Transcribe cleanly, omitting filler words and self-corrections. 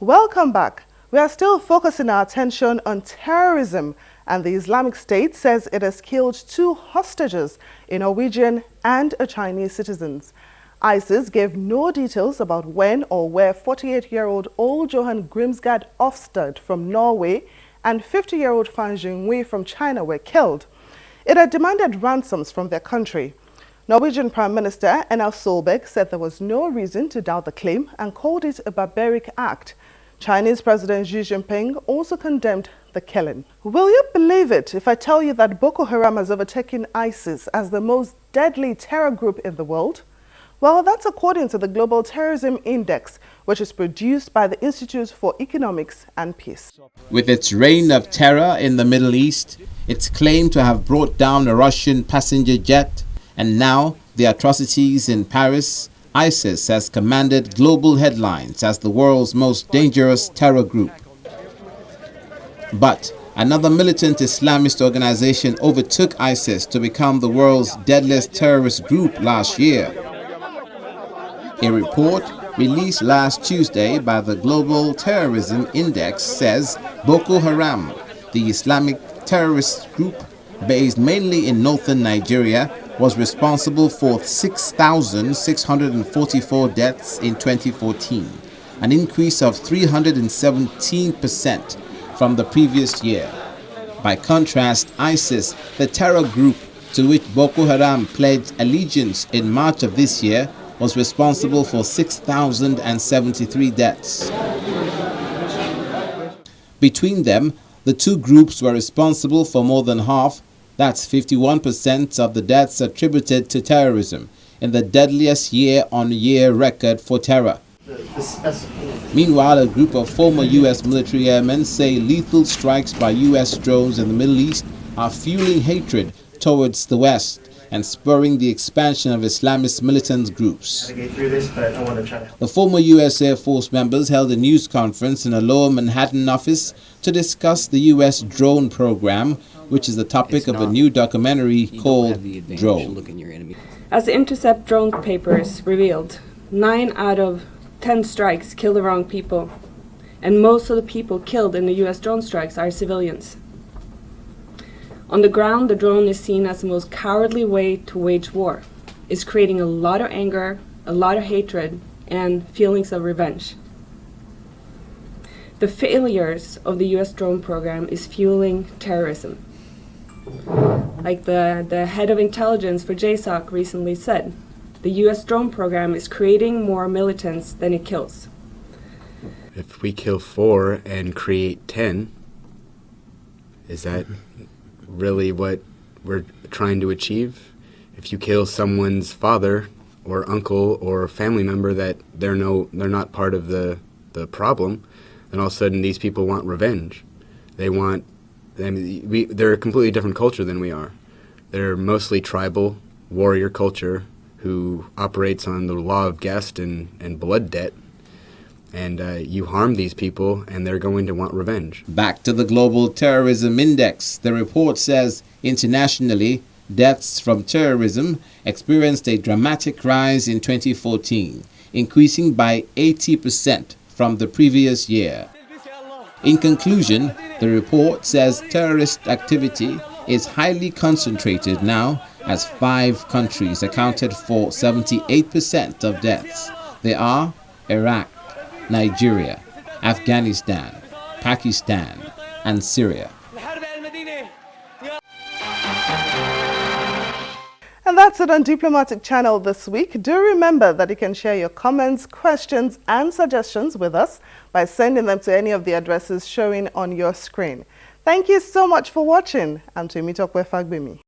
Welcome back. We are still focusing our attention on terrorism, and the Islamic State says it has killed 2 hostages, a Norwegian and a Chinese citizens. ISIS gave no details about when or where 48-year-old Ole Johan Grimsgaard Ofstad from Norway and 50-year-old Fan Jingwei from China were killed. It had demanded ransoms from their country. Norwegian Prime Minister Erna Solberg said there was no reason to doubt the claim and called it a barbaric act. Chinese President Xi Jinping also condemned the killing. Will you believe it if I tell you that Boko Haram has overtaken ISIS as the most deadly terror group in the world? Well, that's according to the Global Terrorism Index, which is produced by the Institute for Economics and Peace. With its reign of terror in the Middle East, it's claimed to have brought down a Russian passenger jet, and now the atrocities in Paris, ISIS has commanded global headlines as the world's most dangerous terror group. But another militant Islamist organization overtook ISIS to become the world's deadliest terrorist group last year. A report released last Tuesday by the Global Terrorism Index says Boko Haram, the Islamic terrorist group based mainly in northern Nigeria, was responsible for 6,644 deaths in 2014, an increase of 317% from the previous year. By contrast, ISIS, the terror group to which Boko Haram pledged allegiance in March of this year, was responsible for 6,073 deaths. Between them, the 2 groups were responsible for more than half, that's 51% of the deaths attributed to terrorism, in the deadliest year-on-year record for terror. Meanwhile, a group of former U.S. military airmen say lethal strikes by U.S. drones in the Middle East are fueling hatred towards the West and spurring the expansion of Islamist militant groups. The former U.S. Air Force members held a news conference in a lower Manhattan office to discuss the U.S. drone program, which is the topic of a new documentary called Drone. As the Intercept drone papers revealed, 9 out of 10 strikes kill the wrong people, and most of the people killed in the U.S. drone strikes are civilians. On the ground, the drone is seen as the most cowardly way to wage war. It's creating a lot of anger, a lot of hatred, and feelings of revenge. The failures of the U.S. drone program is fueling terrorism. Like the head of intelligence for JSOC recently said, the U.S. drone program is creating more militants than it kills. If we kill 4 and create 10, is that really what we're trying to achieve? If you kill someone's father or uncle or family member that they're not part of the problem, then all of a sudden these people want revenge. They're a completely different culture than we are. They're mostly tribal, warrior culture who operates on the law of caste and blood debt. And you harm these people, and they're going to want revenge. Back to the Global Terrorism Index, the report says internationally, deaths from terrorism experienced a dramatic rise in 2014, increasing by 80% from the previous year. In conclusion, the report says terrorist activity is highly concentrated now, as 5 countries accounted for 78% of deaths. They are Iraq, Nigeria, Afghanistan, Pakistan, and Syria. And that's it on Diplomatic Channel this week. Do remember that you can share your comments, questions, and suggestions with us by sending them to any of the addresses showing on your screen. Thank you so much for watching. I'm Temitope Fagbemi.